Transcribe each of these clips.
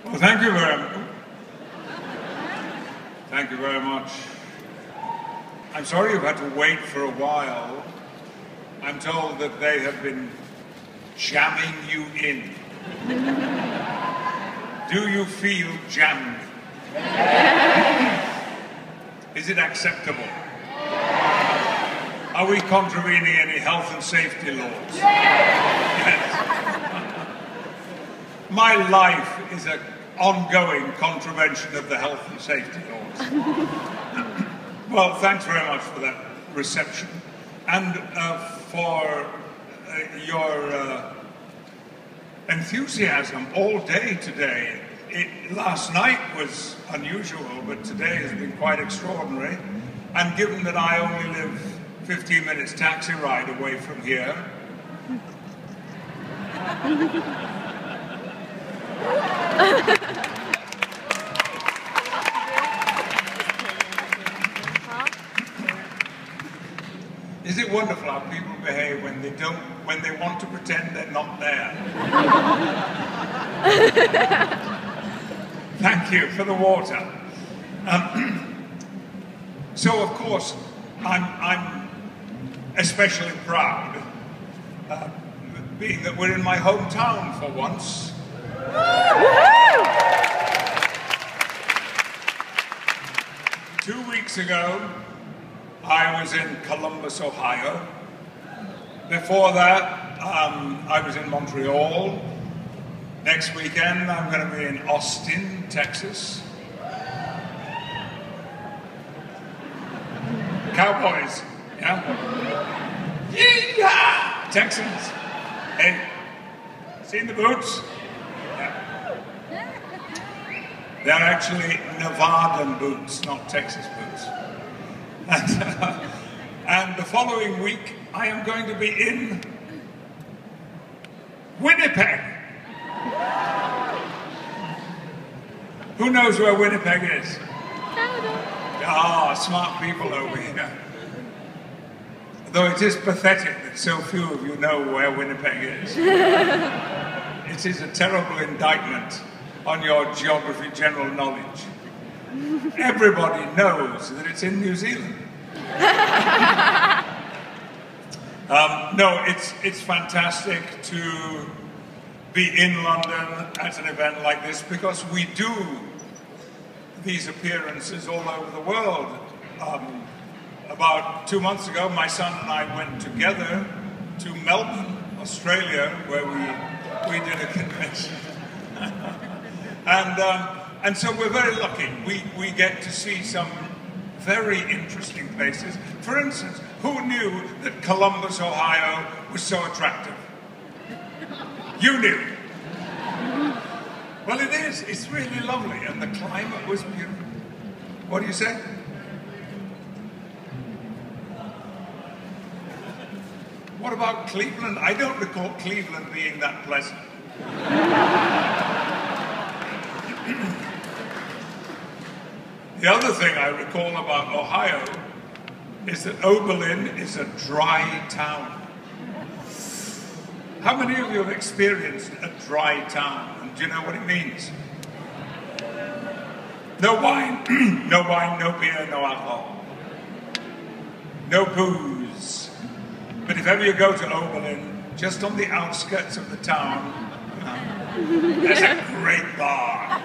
Well, thank you very much. I'm sorry you've had to wait for a while. I'm told that they have been jamming you in. Do you feel jammed? Is it acceptable? Are we contravening any health and safety laws? Yes. My life is an ongoing contravention of the health and safety laws. Well, thanks very much for that reception and for your enthusiasm all day today. Last night was unusual, but today has been quite extraordinary. And given that I only live 15 minutes taxi ride away from here, is it wonderful how people behave when they want to pretend they're not there? Thank you for the water. So of course, I'm especially proud, being that we're in my hometown for once. 2 weeks ago, I was in Columbus, Ohio. Before that, I was in Montreal. Next weekend, I'm going to be in Austin, Texas. Cowboys, yeah? Yeehaw! Texans. Hey, seen the boots? Yeah. They're actually Nevadan boots, not Texas boots. And the following week, I am going to be in Winnipeg. Who knows where Winnipeg is? Ah, smart people over here. Though it is pathetic that so few of you know where Winnipeg is. It is a terrible indictment on your geography general knowledge. Everybody knows that it's in New Zealand. No, it's fantastic to be in London at an event like this because we do these appearances all over the world. About 2 months ago, my son and I went together to Melbourne, Australia, where we did a convention. And so we're very lucky. We get to see some very interesting places. For instance, who knew that Columbus, Ohio was so attractive? You knew. Well, it is. It's really lovely, and the climate was beautiful. What do you say? What about Cleveland? I don't recall Cleveland being that pleasant. The other thing I recall about Ohio is that Oberlin is a dry town. How many of you have experienced a dry town? And do you know what it means? No wine, no wine, no beer, no alcohol. No booze. But if ever you go to Oberlin, just on the outskirts of the town, there's a great bar.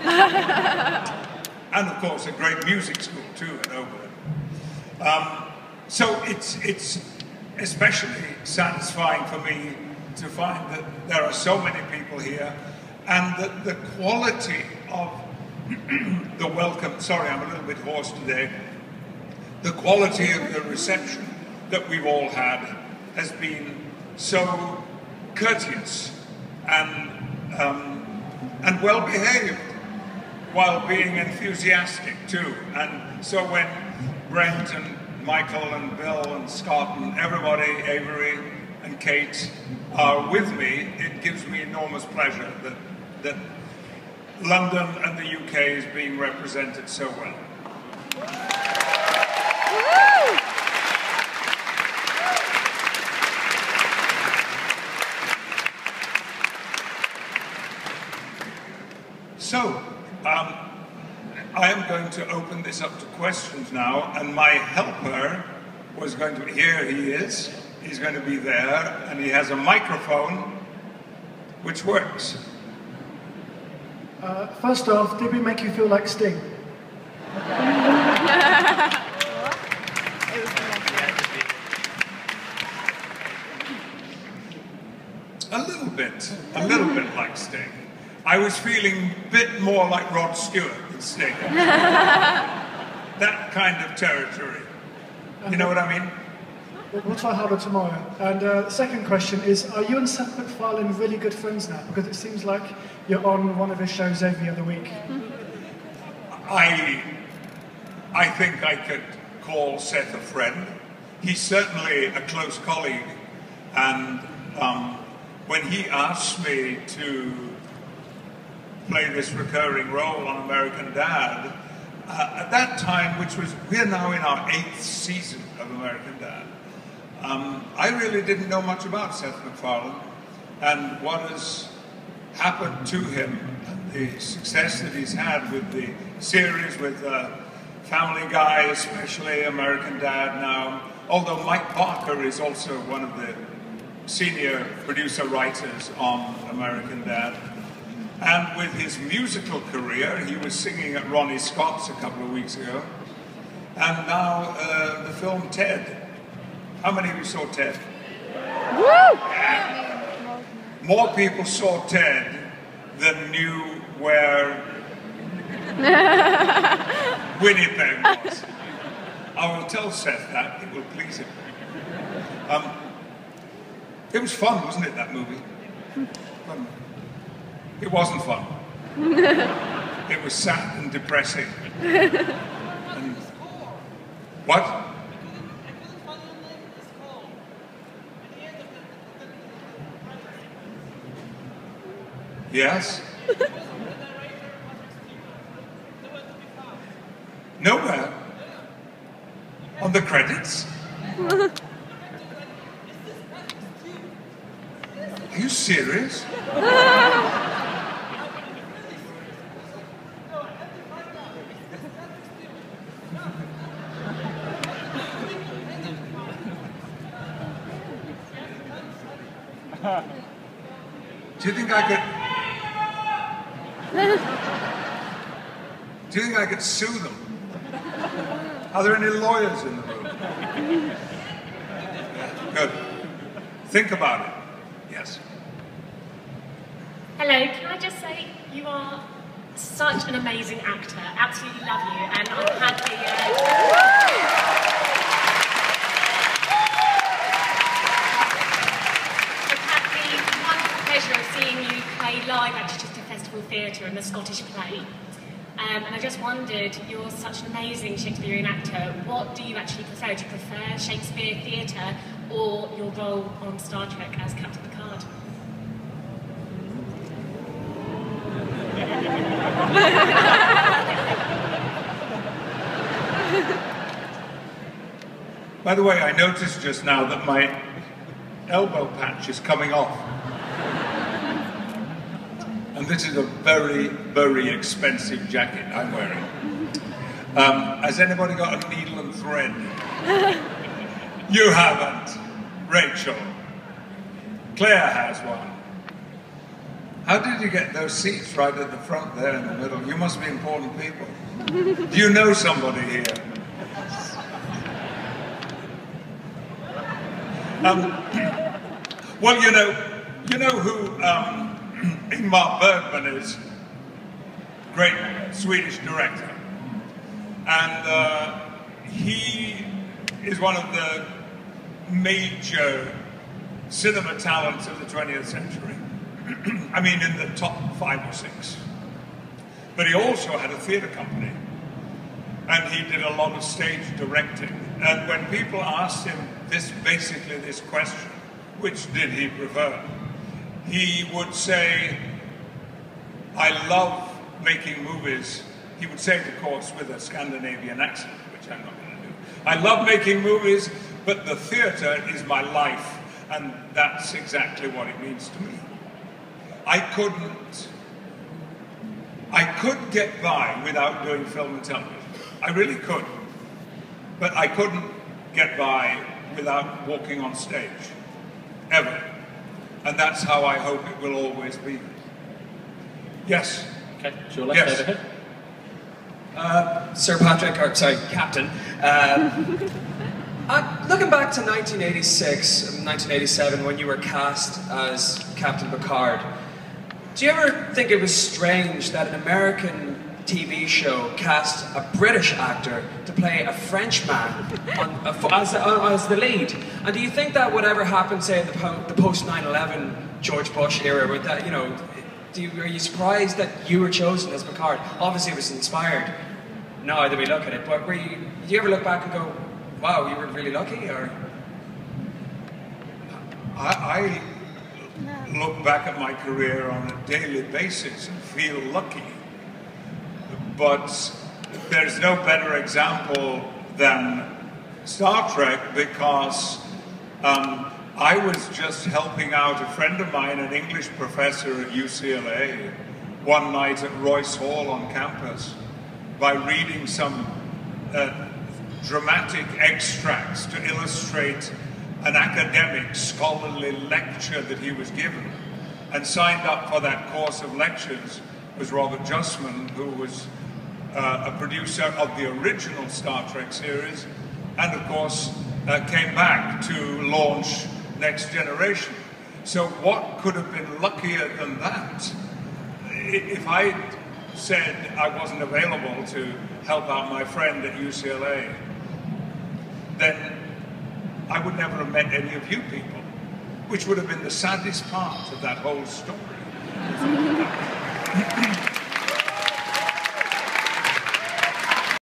And of course, a great music school too at Oberlin. So it's especially satisfying for me to find that there are so many people here and that the quality of the welcome, sorry, I'm a little bit hoarse today, the quality of the reception that we've all had has been so courteous and well behaved while being enthusiastic too. And so when Brent and Michael and Bill and Scott and everybody, Avery and Kate, are with me, it gives me enormous pleasure that London and the UK is being represented so well. So, I am going to open this up to questions now, and my helper was going to, here he is, he's going to be there, and he has a microphone, which works. First off, did we make you feel like Sting? A little bit like Sting. I was feeling a bit more like Rod Stewart than Sting. That kind of territory. You know what I mean? We'll try harder tomorrow. And the second question is, are you and Seth MacFarlane really good friends now? Because it seems like you're on one of his shows every other week. I think I could call Seth a friend. He's certainly a close colleague, and when he asked me to play this recurring role on American Dad, at that time, we're now in our 8th season of American Dad, I really didn't know much about Seth MacFarlane and what has happened to him, and the success that he's had with the series, with Family Guy, especially American Dad now, although Mike Barker is also one of the senior producer writers on American Dad. And with his musical career, he was singing at Ronnie Scott's a couple of weeks ago. And now the film Ted. How many of you saw Ted? Woo! Yeah. More people saw Ted than knew where Winnipeg was. I will tell Seth that, it will please him. It was fun, wasn't it, that movie? Fun. It wasn't fun. It was sad and depressing. And what? Yes? Nowhere. On the credits? Are you serious? Do you think I could sue them? Are there any lawyers in the room? Good. Think about it. Yes. Hello, can I just say you are such an amazing actor. Absolutely love you, and I've had the wonderful pleasure of seeing you play live at Chichester Festival Theatre in the Scottish play. And I just wondered, you're such an amazing Shakespearean actor, what do you actually prefer? Do you prefer Shakespeare theatre or your role on Star Trek as Captain Picard? By the way, I noticed just now that my elbow patch is coming off. And this is a very, very expensive jacket I'm wearing. Has anybody got a needle and thread? You haven't. Rachel. Claire has one. How did you get those seats right at the front there in the middle? You must be important people. Do you know somebody here? Well, you know who Ingmar Bergman is? Great Swedish director. And he is one of the major cinema talents of the 20th century. I mean, in the top 5 or 6. But he also had a theatre company. And he did a lot of stage directing. And when people asked him basically this question, which did he prefer? He would say, I love making movies. He would say it, of course, with a Scandinavian accent, which I'm not going to do. I love making movies, but the theatre is my life. And that's exactly what it means to me. I couldn't I could get by without doing film and television. I really could. But I couldn't get by without walking on stage. Ever. And that's how I hope it will always be. Yes? Okay, sure, let's over here. Sir Patrick, or sorry, Captain. Looking back to 1986 and 1987 when you were cast as Captain Picard, do you ever think it was strange that an American TV show cast a British actor to play a Frenchman as the lead? And do you think that would ever happen, say, in the post 9/11 George Bush era, with that, you know, are you surprised that you were chosen as Picard? Obviously, it was inspired. Now that we look at it, but do you ever look back and go, "Wow, you were really lucky"? Or I look back at my career on a daily basis and feel lucky. But there's no better example than Star Trek, because I was just helping out a friend of mine, an English professor at UCLA, one night at Royce Hall on campus, by reading some dramatic extracts to illustrate an academic scholarly lecture that he was given. And signed up for that course of lectures was Robert Justman, who was a producer of the original Star Trek series, and of course came back to launch Next Generation. So what could have been luckier than that? If I said I wasn't available to help out my friend at UCLA, then I would never have met any of you people, which would have been the saddest part of that whole story.